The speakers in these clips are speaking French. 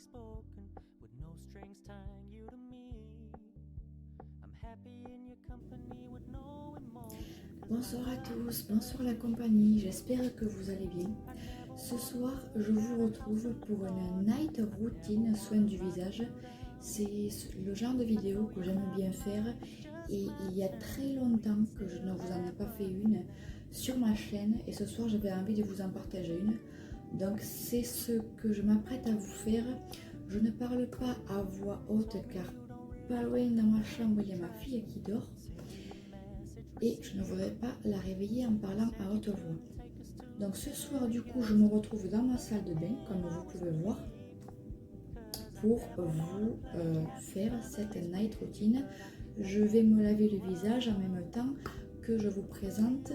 spoken, with no strings tying you to me. I'm happy in your company with no emotion. Bonsoir à tous, bonsoir la compagnie, j'espère que vous allez bien. Ce soir, je vous retrouve pour une night routine soin du visage. C'est le genre de vidéo que j'aime bien faire et il y a très longtemps que je ne vous en ai pas fait une sur ma chaîne et ce soir j'avais envie de vous en partager une. Donc c'est ce que je m'apprête à vous faire. Je ne parle pas à voix haute car pas loin dans ma chambre il y a ma fille qui dort. Et je ne voudrais pas la réveiller en parlant à haute voix. Donc ce soir du coup je me retrouve dans ma salle de bain comme vous pouvez voir pour vous faire cette night routine. Je vais me laver le visage en même temps que je vous présente,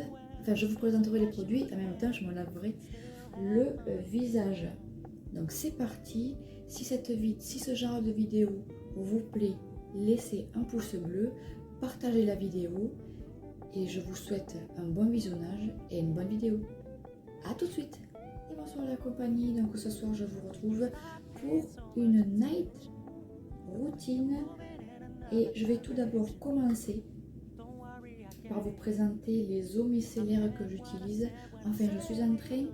je vous présenterai les produits et en même temps je me laverai le visage. Donc c'est parti. Si ce genre de vidéo vous plaît, laissez un pouce bleu, partagez la vidéo. Et je vous souhaite un bon visionnage et une bonne vidéo. A tout de suite. Et bonsoir la compagnie. Donc ce soir je vous retrouve pour une night routine. Et je vais tout d'abord commencer par vous présenter les eaux micellaires que j'utilise. Enfin je suis en train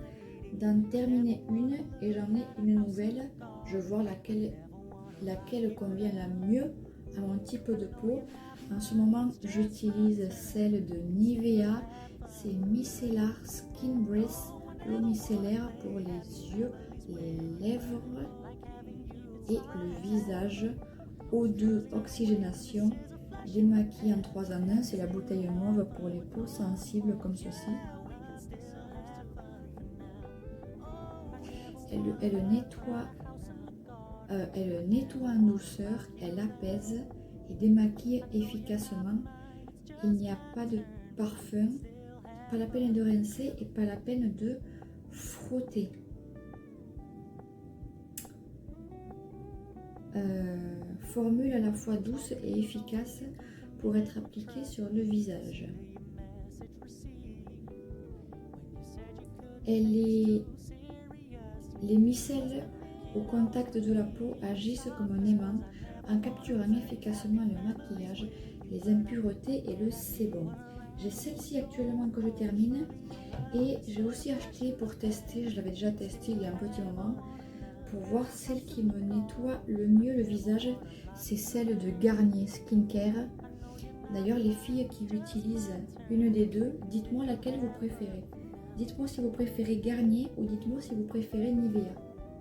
d'en terminer une et j'en ai une nouvelle. Je vois laquelle convient la mieux à mon type de peau. En ce moment, j'utilise celle de Nivea, c'est Micellar Skin Breath, l'eau micellaire pour les yeux, les lèvres et le visage. O2 Oxygénation, démaquille en 3 en 1, c'est la bouteille mauve pour les peaux sensibles comme ceci. Elle nettoie en douceur, elle apaise et démaquille efficacement. Il n'y a pas de parfum, pas la peine de rincer et pas la peine de frotter. Formule à la fois douce et efficace pour être appliquée sur le visage. Les micelles au contact de la peau agissent comme un aimant en capturant efficacement le maquillage, les impuretés et le sébum. J'ai celle-ci actuellement que je termine et j'ai aussi acheté pour tester, je l'avais déjà testé il y a un petit moment, pour voir celle qui me nettoie le mieux le visage, c'est celle de Garnier Skincare. D'ailleurs les filles qui utilisent une des deux, dites-moi laquelle vous préférez. Dites-moi si vous préférez Garnier ou dites-moi si vous préférez Nivea.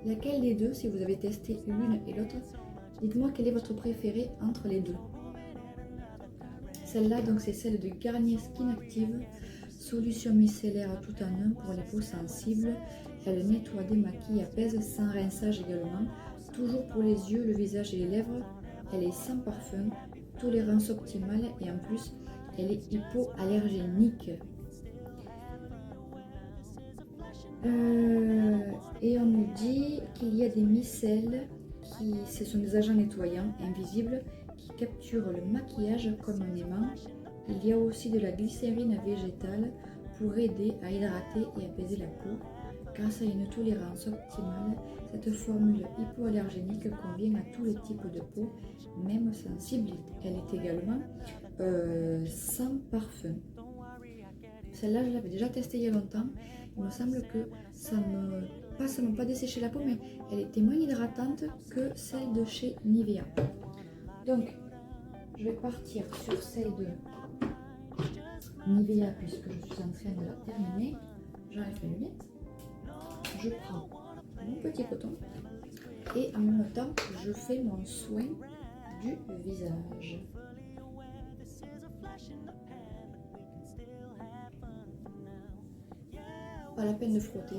Laquelle des deux, si vous avez testé l'une et l'autre, dites-moi quelle est votre préférée entre les deux. Celle-là, donc c'est celle de Garnier Skin Active, solution micellaire tout en un pour les peaux sensibles. Elle nettoie, démaquille, apaise sans rinçage également. Toujours pour les yeux, le visage et les lèvres. Elle est sans parfum, tolérance optimale et en plus, elle est hypoallergénique. Et on nous dit qu'il y a des micelles ce sont des agents nettoyants invisibles qui capturent le maquillage comme un aimant. Il y a aussi de la glycérine végétale pour aider à hydrater et apaiser la peau. Grâce à une tolérance optimale, cette formule hypoallergénique convient à tous les types de peau, même sensibles. Elle est également sans parfum. Celle-là, je l'avais déjà testée il y a longtemps. Il me semble que ça m'a pas desséché la peau, mais elle était moins hydratante que celle de chez Nivea. Donc, je vais partir sur celle de Nivea puisque je suis en train de la terminer. J'enlève mes lunettes. Je prends mon petit coton et en même temps, je fais mon soin du visage. Pas la peine de frotter.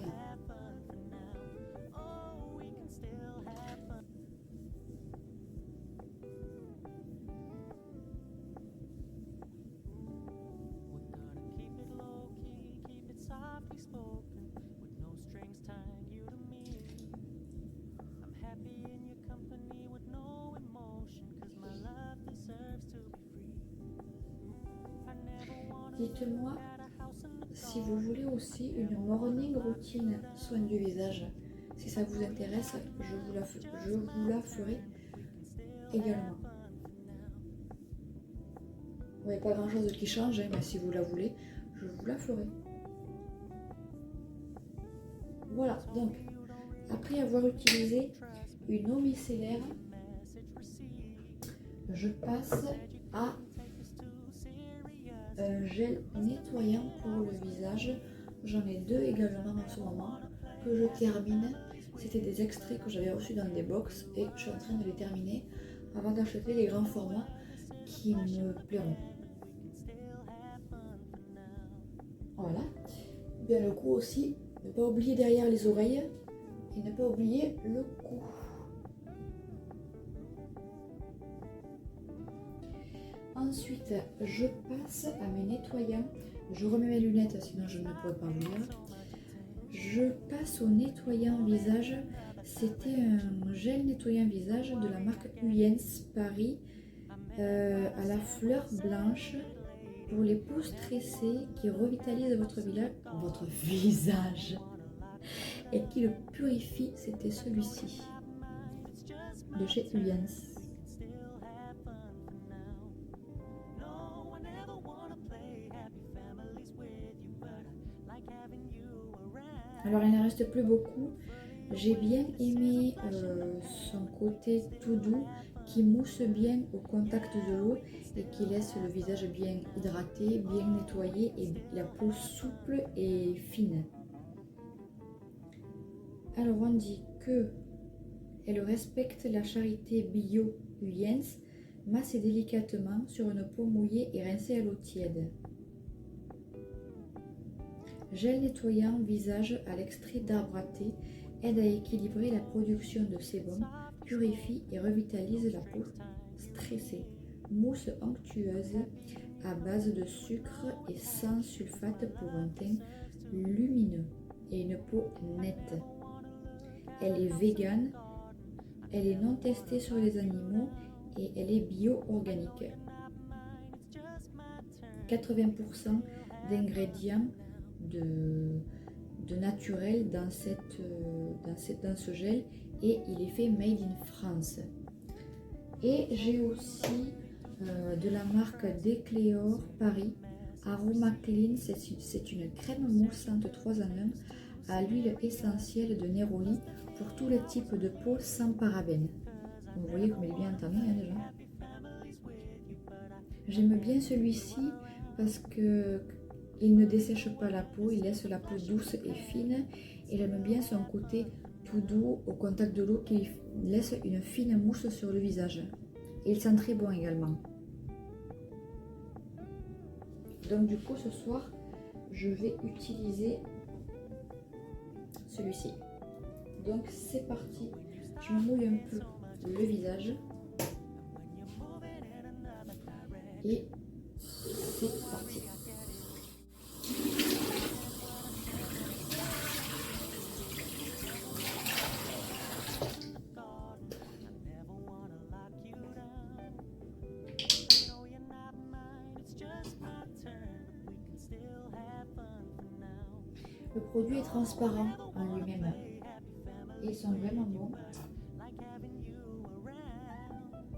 Dites-moi si vous voulez aussi une morning routine soin du visage. Si ça vous intéresse, je vous la ferai également. Il n'y a pas grand chose qui change, hein, mais si vous la voulez, je vous la ferai. Voilà, donc après avoir utilisé une eau micellaire, je passe à un gel nettoyant pour le visage. J'en ai deux également en ce moment que je termine. C'était des extraits que j'avais reçus dans des box et je suis en train de les terminer avant d'acheter les grands formats qui me plairont. Voilà. Bien le cou aussi, ne pas oublier derrière les oreilles et ne pas oublier le cou. Ensuite, je passe à mes nettoyants. Je remets mes lunettes, sinon je ne pourrais pas vous lire. Je passe au nettoyant visage. C'était un gel nettoyant visage de la marque Huyens Paris à la fleur blanche pour les peaux stressées qui revitalise votre visage et qui le purifie. C'était celui-ci de chez Huyens. Alors il ne reste plus beaucoup. J'ai bien aimé son côté tout doux qui mousse bien au contact de l'eau et qui laisse le visage bien hydraté, bien nettoyé et la peau souple et fine. Alors on dit que elle respecte la charité bio Huyens, masse délicatement sur une peau mouillée et rincée à l'eau tiède. Gel nettoyant visage à l'extrait d'arbre à thé aide à équilibrer la production de sébum, purifie et revitalise la peau stressée. Mousse onctueuse à base de sucre et sans sulfate pour un teint lumineux et une peau nette. Elle est végane, elle est non testée sur les animaux et elle est bio-organique. 80% d'ingrédients de naturel dans ce gel et il est fait made in France. Et j'ai aussi de la marque Decléor Paris Aroma Clean, c'est une crème moussante 3 en 1 à l'huile essentielle de Neroli pour tous les types de peau sans parabènes. Vous voyez comme il est bien entamé hein, déjà. J'aime bien celui-ci parce que il ne dessèche pas la peau, il laisse la peau douce et fine. Et j'aime bien son côté tout doux au contact de l'eau qui laisse une fine mousse sur le visage. Et il sent très bon également. Donc du coup ce soir, je vais utiliser celui-ci. Donc c'est parti, je me mouille un peu le visage. Et c'est parti. Le produit est transparent en lui-même et ils sont vraiment bons.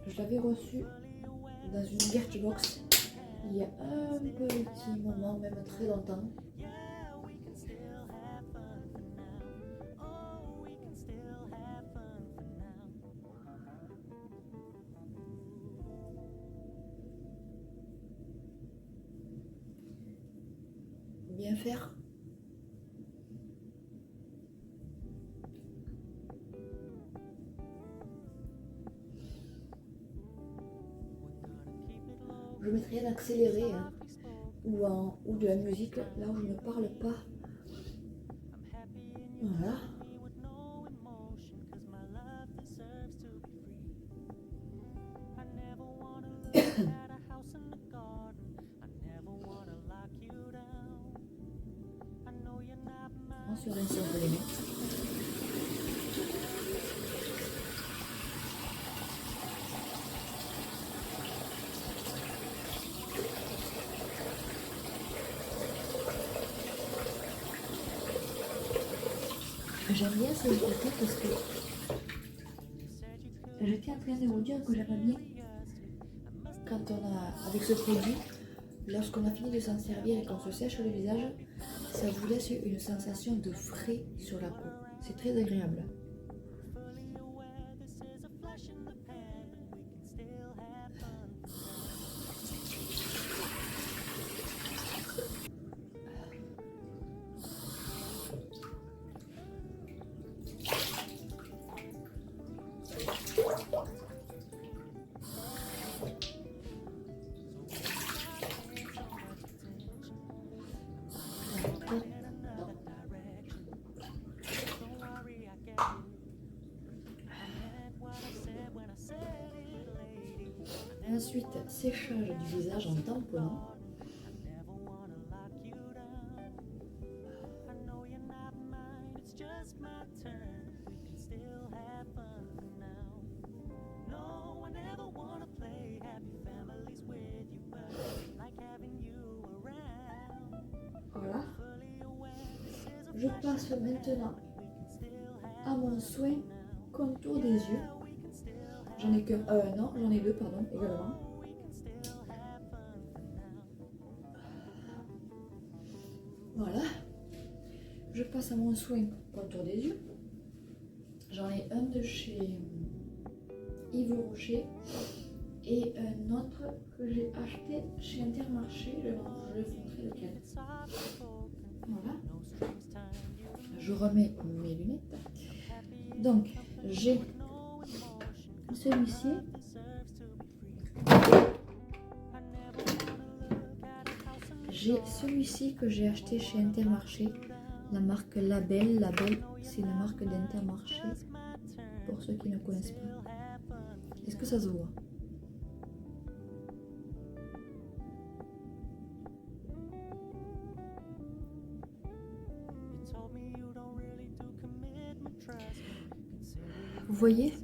Je l'avais reçu dans une Birchbox il y a un petit moment, même très longtemps. Bien faire. Je mettrai un accéléré hein, ou de la musique là où je ne parle pas. Voilà. On se rince un peu les mains. J'aime bien ces photos parce que j'étais en train de vous dire que j'aime bien quand on a, avec ce produit, lorsqu'on a fini de s'en servir et qu'on se sèche le visage, ça vous laisse une sensation de frais sur la peau. C'est très agréable. Ensuite, séchage du visage en tamponnant. Voilà. Je passe maintenant à mon soin contour des yeux. J'en ai qu'un, non, j'en ai deux, pardon, également. Voilà. Je passe à mon soin contour des yeux. J'en ai un de chez Yves Rocher et un autre que j'ai acheté chez Intermarché. Je vais vous montrer lequel. Voilà. Je remets mes lunettes. Donc, j'ai celui-ci. J'ai celui-ci que j'ai acheté chez Intermarché, la marque Label. Label, c'est une marque d'Intermarché, pour ceux qui ne connaissent pas. Est-ce que ça se voit? Vous voyez?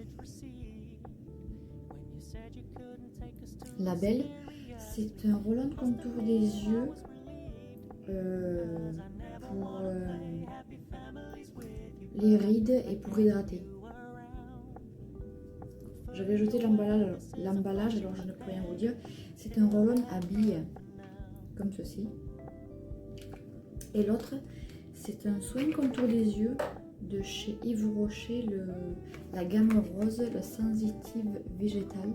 Label, c'est un roll-on de contour des yeux pour les rides et pour hydrater. Je vais jeter l'emballage, alors je ne peux rien vous dire. C'est un roll-on à billes, comme ceci. Et l'autre, c'est un soin contour des yeux de chez Yves Rocher, la gamme rose, le sensitive végétal.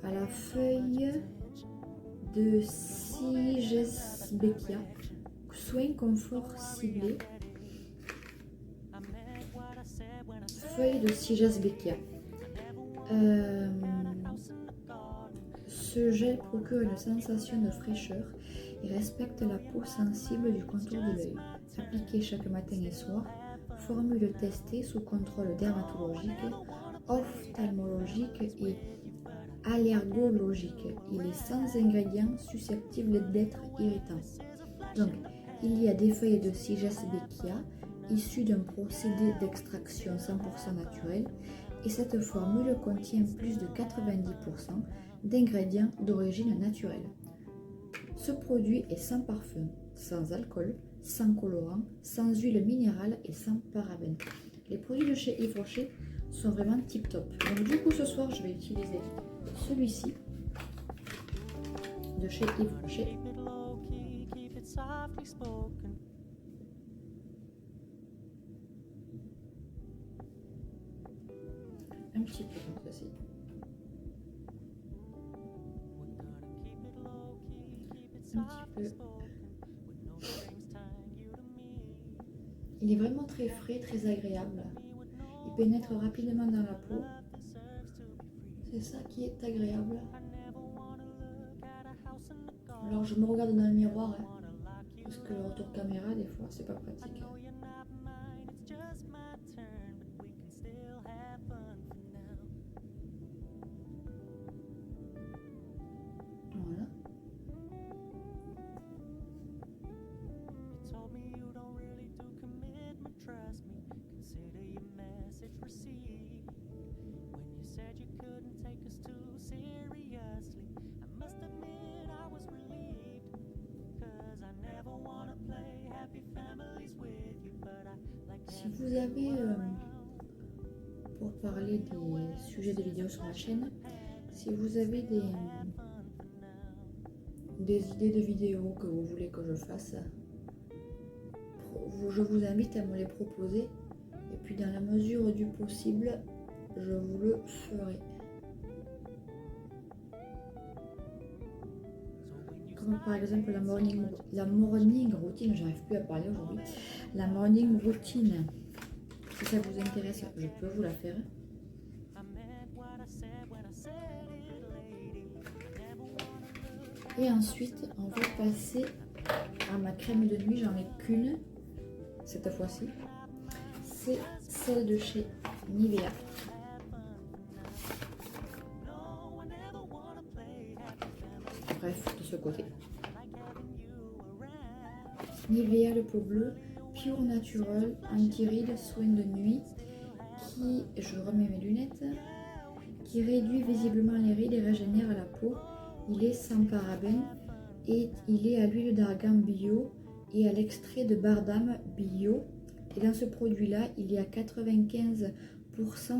À la feuille de Sigesbeckia, soin confort ciblé. Feuille de Sigesbeckia. Ce gel procure une sensation de fraîcheur et respecte la peau sensible du contour de l'œil. Appliqué chaque matin et soir, formule testée sous contrôle dermatologique, ophtalmologique et allergologique. Il est sans ingrédients susceptibles d'être irritants. Donc, il y a des feuilles de Sigesbeckia issues d'un procédé d'extraction 100% naturel et cette formule contient plus de 90% d'ingrédients d'origine naturelle. Ce produit est sans parfum, sans alcool, sans colorant, sans huile minérale et sans parabènes. Les produits de chez Yves Rocher sont vraiment tip top. Donc du coup ce soir je vais utiliser celui-ci de chez Yves Rocher. Un petit peu comme ceci. Un petit peu. Il est vraiment très frais, très agréable. Il pénètre rapidement dans la peau. C'est ça qui est agréable. Alors je me regarde dans le miroir, hein, parce que le retour caméra des fois c'est pas pratique. Voilà. vous avez, pour parler des sujets de vidéos sur ma chaîne, si vous avez des idées de vidéos que vous voulez que je fasse, je vous invite à me les proposer. Et puis dans la mesure du possible, je vous le ferai. Comme par exemple la morning routine, j'arrive plus à parler aujourd'hui. La morning routine, si ça vous intéresse, je peux vous la faire. Et ensuite, on va passer à ma crème de nuit. J'en ai qu'une cette fois-ci. C'est celle de chez Nivea. Bref, de ce côté. Nivea, le pot bleu, pure naturel, anti-rides, soin de nuit, qui, je remets mes lunettes, qui réduit visiblement les rides et régénère la peau. Il est sans parabènes et il est à l'huile d'argan bio et à l'extrait de bardame bio. Et dans ce produit-là, il y a 95%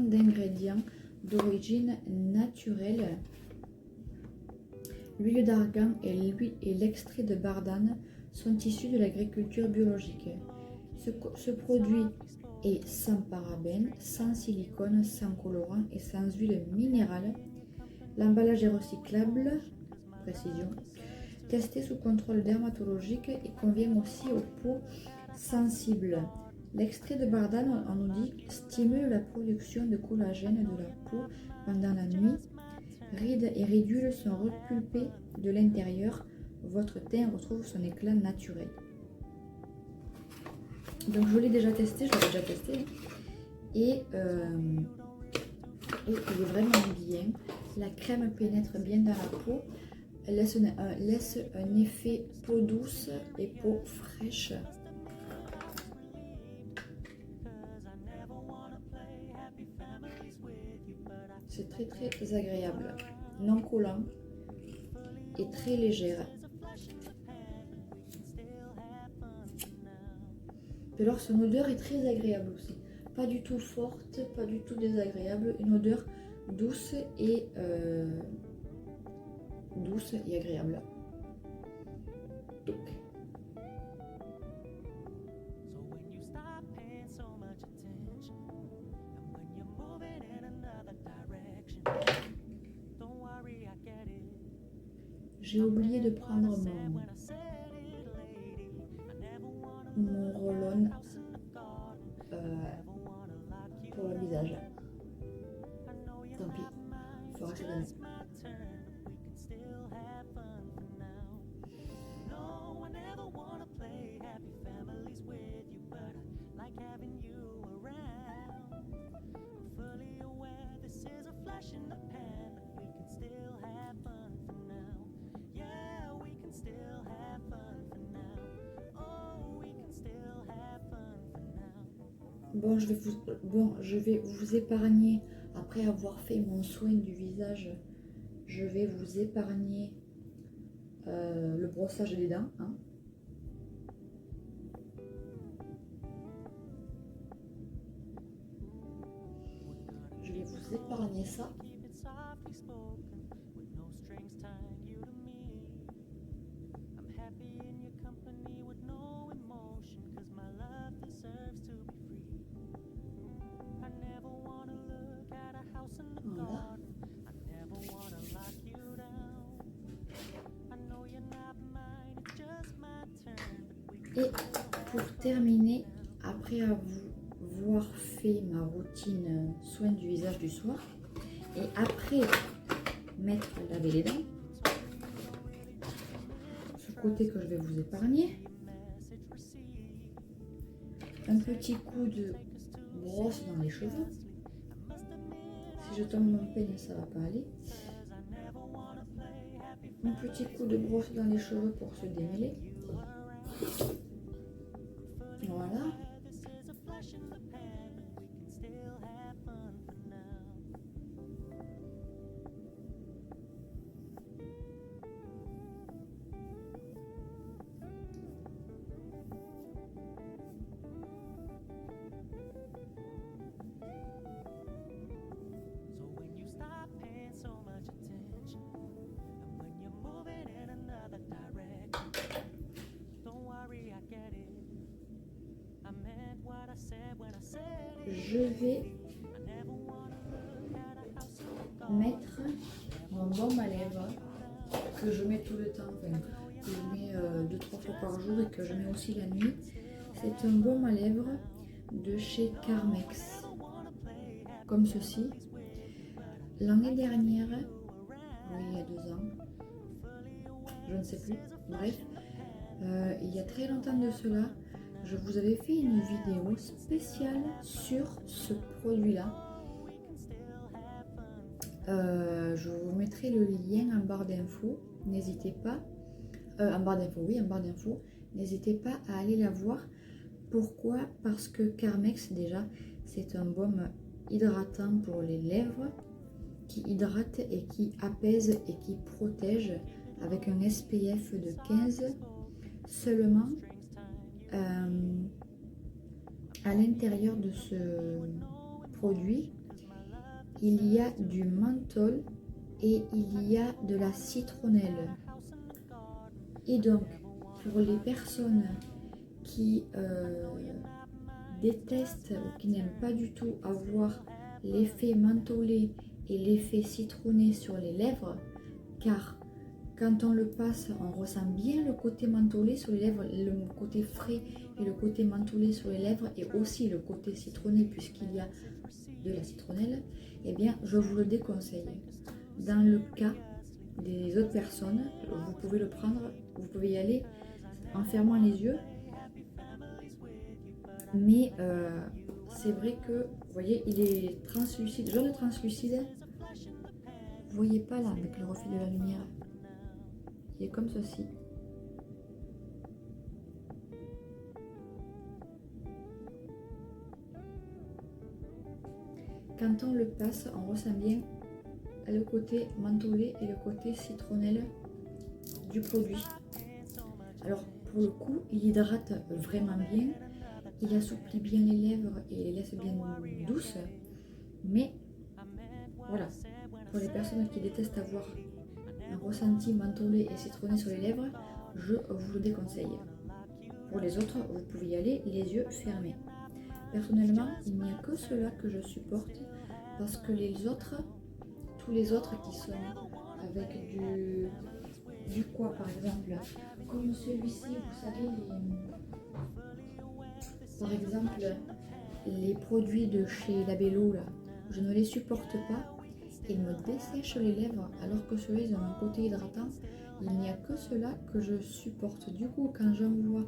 d'ingrédients d'origine naturelle. L'huile d'argan et l'extrait de bardane sont issus de l'agriculture biologique. Ce produit est sans parabènes, sans silicone, sans colorant et sans huile minérale. L'emballage est recyclable, précision, testé sous contrôle dermatologique et convient aussi aux peaux sensibles. L'extrait de bardane, on nous dit, stimule la production de collagène de la peau pendant la nuit. Rides et ridules sont repulpées de l'intérieur. Votre teint retrouve son éclat naturel. Donc je l'ai déjà testé, Et il est vraiment bien. La crème pénètre bien dans la peau. Elle laisse un effet peau douce et peau fraîche. C'est très très agréable, non collant et très légère. Et alors son odeur est très agréable aussi, pas du tout forte, pas du tout désagréable, une odeur douce et agréable. Donc. J'ai oublié de prendre mon roll-on pour le visage. Tant pis, il faudra que je donne. Je vais vous épargner, après avoir fait mon soin du visage, je vais vous épargner le brossage des dents. Hein. Je vais vous épargner ça. Voilà. Et pour terminer, après avoir fait ma routine soin du visage du soir, et après m'être lavé les dents, ce côté que je vais vous épargner, un petit coup de brosse dans les cheveux. Si je tombe mon peigne, ça va pas aller. Un petit coup de brosse dans les cheveux pour se démêler. Voilà. je vais mettre mon baume à lèvres que je mets tout le temps, enfin, que je mets 2-3 fois par jour et que je mets aussi la nuit. C'est un baume à lèvres de chez Carmex, comme ceci. L'année dernière, oui, il y a 2 ans, je ne sais plus, bref, il y a très longtemps de cela, je vous avais fait une vidéo spéciale sur ce produit-là. Je vous mettrai le lien en barre d'infos, n'hésitez pas, en barre d'infos, n'hésitez pas à aller la voir. Pourquoi? Parce que Carmex, déjà, c'est un baume hydratant pour les lèvres, qui hydrate et qui apaise et qui protège, avec un SPF de 15 seulement. À l'intérieur de ce produit, il y a du menthol et il y a de la citronnelle. Et donc, pour les personnes qui détestent ou qui n'aiment pas du tout avoir l'effet mentholé et l'effet citronné sur les lèvres, car quand on le passe, on ressent bien le côté mentholé sur les lèvres, le côté frais et le côté mentholé sur les lèvres, et aussi le côté citronné puisqu'il y a de la citronnelle, eh bien je vous le déconseille. Dans le cas des autres personnes, vous pouvez le prendre, vous pouvez y aller en fermant les yeux, mais c'est vrai que, vous voyez, il est translucide, jaune translucide, vous voyez pas là avec le reflet de la lumière, il est comme ceci. Quand on le passe, on ressent bien le côté mentholé et le côté citronnelle du produit. Alors pour le coup, il hydrate vraiment bien, il assouplit bien les lèvres et les laisse bien douces, mais voilà, pour les personnes qui détestent avoir un ressenti mentholé et citronné sur les lèvres, je vous le déconseille. Pour les autres, vous pouvez y aller les yeux fermés. Personnellement, il n'y a que cela que je supporte, parce que les autres, tous les autres qui sont avec du quoi par exemple, comme celui-ci, vous savez, par exemple les produits de chez Labello là, je ne les supporte pas, ils me dessèchent les lèvres, alors que ceux-là ils ont un côté hydratant. Il n'y a que cela que je supporte. Du coup, quand j'en vois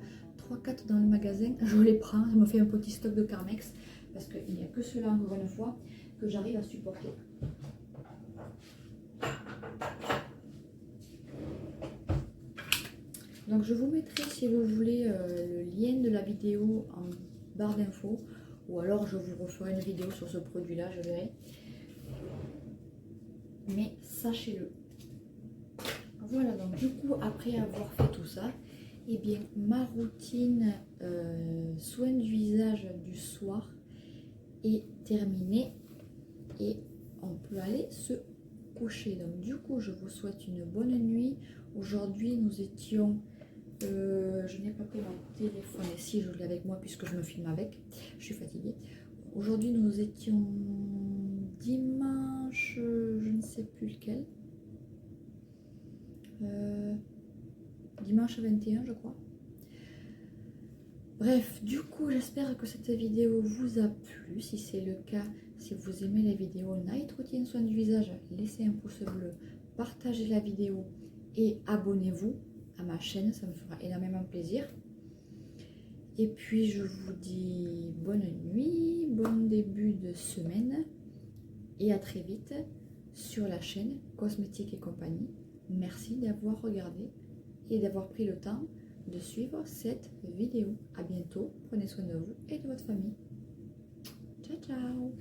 3-4 dans le magasin, je les prends, je me fais un petit stock de Carmex, parce qu'il n'y a que cela, encore une fois, que j'arrive à supporter. Donc je vous mettrai, si vous voulez, le lien de la vidéo en barre d'infos, ou alors je vous referai une vidéo sur ce produit là, je verrai. Mais sachez-le. Voilà, donc du coup, après avoir fait tout ça, eh bien ma routine soin du visage du soir est terminée et on peut aller se coucher. Donc du coup, je vous souhaite une bonne nuit. Aujourd'hui, nous étions... je n'ai pas pris mon téléphone ici, je l'ai avec moi puisque je me filme avec. Je suis fatiguée. Aujourd'hui, nous étions dimanche, je ne sais plus lequel. Dimanche 21, je crois. Bref, du coup, j'espère que cette vidéo vous a plu. Si c'est le cas, si vous aimez les vidéos Night Routine Soin du Visage, laissez un pouce bleu, partagez la vidéo et abonnez-vous à ma chaîne, ça me fera énormément plaisir. Et puis, je vous dis bonne nuit, bon début de semaine et à très vite sur la chaîne Cosmétique et compagnie. Merci d'avoir regardé et d'avoir pris le temps de suivre cette vidéo. À bientôt, prenez soin de vous et de votre famille. Ciao, ciao!